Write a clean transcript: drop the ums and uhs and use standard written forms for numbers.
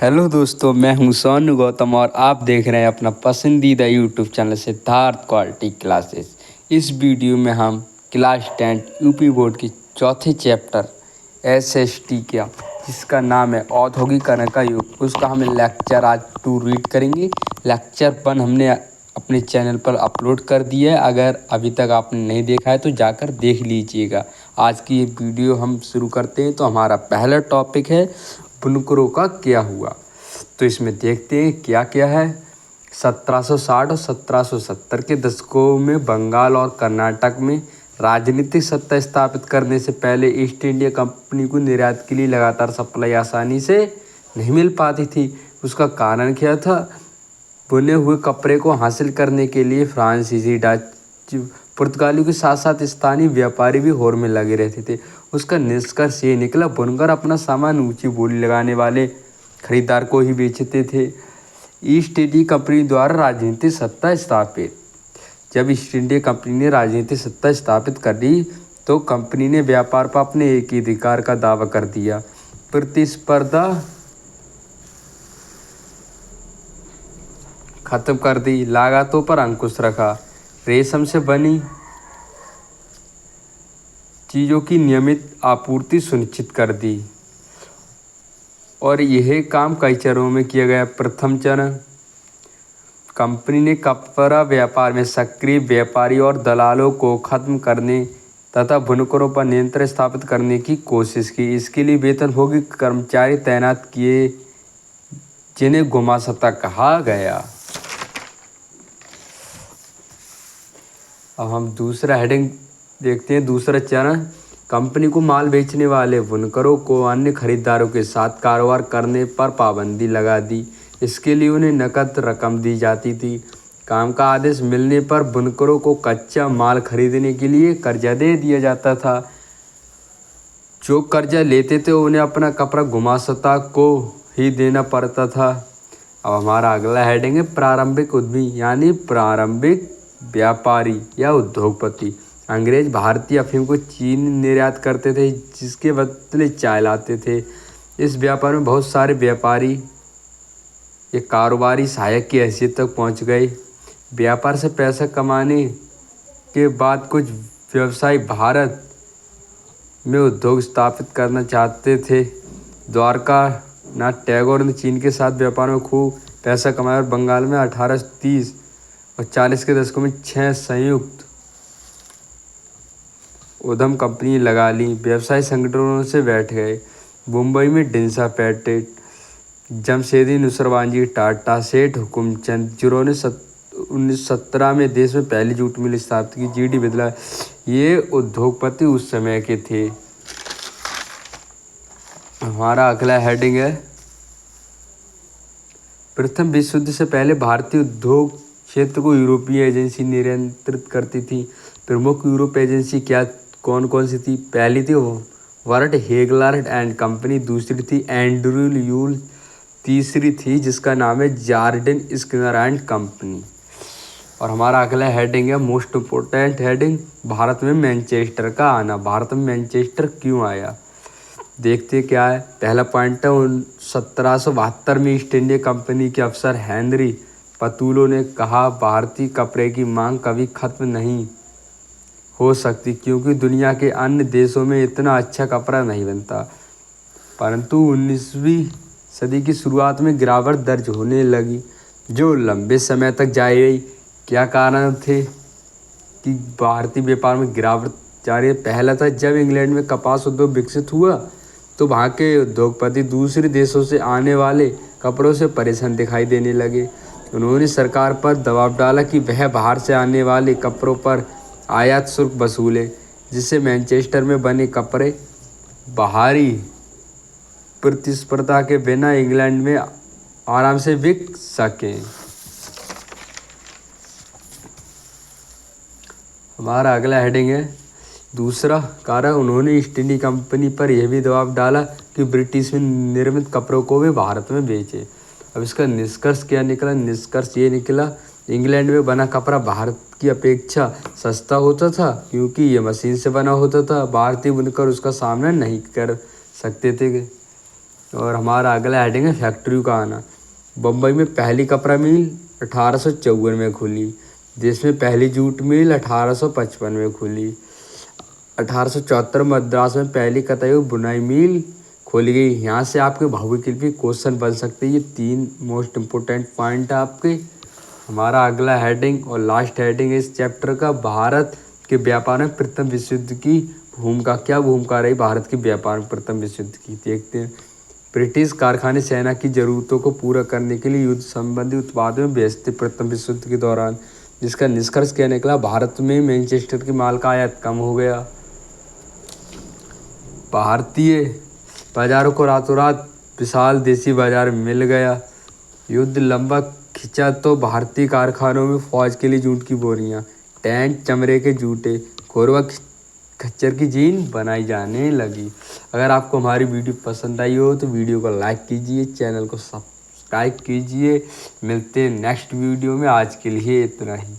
Hello दोस्तों, मैं हूं सोनू गौतम और आप देख रहे हैं अपना पसंदीदा YouTube channel Siddharth quality classes. इस वीडियो में हम क्लास 10 यूपी बोर्ड की चौथे चैप्टर एसएसटी का, जिसका नाम है औद्योगिकरण का युग, उसका हमें लेक्चर आज 2 रीड करेंगे। लेक्चर 1 हमने अपने चैनल पर अपलोड कर दिया है। अगर अभी तक आपने नहीं देखा है तो जाकर देख लीजिएगा। आज की ये वीडियो हम शुरू करते हैं। तो हमारा पहला टॉपिक है बुनकरों का क्या हुआ। तो इसमें देखते हैं क्या क्या है। 1760 और 1770 के दशकों में बंगाल और कर्नाटक में राजनीतिक सत्ता स्थापित करने से पहले ईस्ट इंडिया कंपनी को निर्यात के लिए लगातार सप्लाई आसानी से नहीं मिल पाती थी। उसका कारण क्या था? बुने हुए कपड़े को हासिल करने के लिए फ्रांसीसी, डच, पुर्तगालियों के साथ साथ स्थानीय व्यापारी भी होड़ में लगे रहते थे। उसका निष्कर्ष ये निकला, बुनकर अपना सामान ऊंची बोली लगाने वाले खरीदार को ही बेचते थे। ईस्ट इंडिया कंपनी द्वारा राजनीतिक सत्ता स्थापित। जब ईस्ट इंडिया कंपनी ने राजनीतिक सत्ता स्थापित कर दी तो कंपनी ने व्यापार पर अपने एक ही अधिकार का दावा कर दिया। प्रतिस्पर्धा खत्म कर दी, लागतों पर अंकुश रखा, रेशम से बनी चीज़ों की नियमित आपूर्ति सुनिश्चित कर दी। और यह काम कई चरणों में किया गया। प्रथम चरण, कंपनी ने कपड़ा व्यापार में सक्रिय व्यापारी और दलालों को खत्म करने तथा बुनकरों पर नियंत्रण स्थापित करने की कोशिश की। इसके लिए वेतनभोगी कर्मचारी तैनात किए, जिन्हें गुमास्ता कहा गया। अब हम दूसरा हेडिंग देखते हैं। दूसरा चरण, कंपनी को माल बेचने वाले बुनकरों को अन्य खरीदारों के साथ कारोबार करने पर पाबंदी लगा दी। इसके लिए उन्हें नकद रकम दी जाती थी। काम का आदेश मिलने पर बुनकरों को कच्चा माल खरीदने के लिए कर्जा दे दिया जाता था। जो कर्जा लेते थे उन्हें अपना कपड़ा गुमास्ता को ही देना पड़ता था। अब हमारा अगला हेडिंग है प्रारंभिक उद्यमी, यानी प्रारंभिक व्यापारी या उद्योगपति। अंग्रेज भारतीय अफीम को चीन निर्यात करते थे, जिसके बदले चाय लाते थे। इस व्यापार में बहुत सारे व्यापारी ये कारोबारी सहायक की हैसियत तक पहुंच गए। व्यापार से पैसा कमाने के बाद कुछ व्यवसायी भारत में उद्योग स्थापित करना चाहते थे। द्वारका नाथ टैगोर ने चीन के साथ व्यापार में खूब पैसा कमाया और बंगाल में 1830 और 40 के दशकों में 6 संयुक्त उद्यम कंपनी लगा ली। व्यवसाय संगठनों से बैठ गए। मुंबई में डिंसा पेटेंट, जमशेदी नुसरवांजी टाटा, सेठ हुकुमचंद, जिन्होंने 1917 में देश में पहली जूट मिल स्थापित की। जीडी बिदला, ये उद्योगपति उस समय के थे। हमारा अगला हेडिंग है प्रथम विश्व युद्ध से पहले भारतीय उद्योग क्षेत्र को यूरोपीय एजेंसी नियंत्रित करती थी। प्रमुख यूरोप एजेंसी कौन कौन सी थी? पहली थी वर्ट हेगलार्ड एंड कंपनी, दूसरी थी एंड्रयू यूल, तीसरी थी जिसका नाम है जार्डिन स्किनर एंड कंपनी। और हमारा अगला हेडिंग है मोस्ट इम्पोर्टेंट हेडिंग, भारत में मैनचेस्टर का आना। भारत में मैनचेस्टर क्यों आया, देखते क्या है। पहला पॉइंट है 1772 में ईस्ट इंडिया कंपनी के अफसर हेनरी पतुलो ने कहा, भारतीय कपड़े की मांग कभी खत्म नहीं हो सकती, क्योंकि दुनिया के अन्य देशों में इतना अच्छा कपड़ा नहीं बनता। परंतु 19वीं सदी की शुरुआत में गिरावट दर्ज होने लगी, जो लंबे समय तक जारी रही। क्या कारण थे कि भारतीय व्यापार में गिरावट जारी है? पहला था, जब इंग्लैंड में कपास उद्योग विकसित हुआ तो वहाँ के उद्योगपति दूसरे देशों से आने वाले कपड़ों से परेशान दिखाई देने लगे। उन्होंने सरकार पर दबाव डाला कि वह बाहर से आने वाले कपड़ों पर आयात शुल्क वसूले, जिससे मैनचेस्टर में बने कपड़े बाहरी प्रतिस्पर्धा के बिना इंग्लैंड में आराम से बिक सकें। हमारा अगला हेडिंग है दूसरा कारण, उन्होंने ईस्ट इंडिया कंपनी पर यह भी दबाव डाला कि ब्रिटिश में निर्मित कपड़ों को वे भारत में बेचे। अब इसका निष्कर्ष क्या निकला? निष्कर्ष ये निकला, इंग्लैंड में बना कपड़ा भारत की अपेक्षा सस्ता होता था, क्योंकि ये मशीन से बना होता था। भारतीय बुनकर उसका सामना नहीं कर सकते थे। और हमारा अगला हेडिंग है फैक्ट्री का आना। बम्बई में पहली कपड़ा मिल 1854 में खुली। देश में पहली जूट मिल 1855 में खुली। 1874 मद्रास में पहली कताई और बुनाई मिल खोली गई। यहाँ से आपके भौगोलिक भी क्वेश्चन बन सकते हैं। ये 3 मोस्ट इम्पोर्टेंट पॉइंट है आपके। हमारा अगला हेडिंग और लास्ट हेडिंग है इस चैप्टर का, भारत के व्यापार में प्रथम विश्व युद्ध की भूमिका। क्या भूमिका रही भारत के व्यापार में प्रथम विश्व युद्ध की, देखते हैं। ब्रिटिश कारखाने सेना की जरूरतों को पूरा करने के लिए युद्ध संबंधी उत्पादों में बेचते प्रथम विश्व युद्ध के दौरान, जिसका निष्कर्ष क्या निकला, भारत में मैनचेस्टर की माल का आयात कम हो गया। भारतीय बाजारों को रातों रात विशाल देसी बाजार मिल गया। युद्ध लंबा खिंचा तो भारतीय कारखानों में फौज के लिए जूट की बोरियां, टेंट, चमड़े के जूते, खोरवा खच्चर की जीन बनाई जाने लगी। अगर आपको हमारी वीडियो पसंद आई हो तो वीडियो को लाइक कीजिए, चैनल को सब्सक्राइब कीजिए। मिलते हैं नेक्स्ट वीडियो में, आज के लिए इतना ही।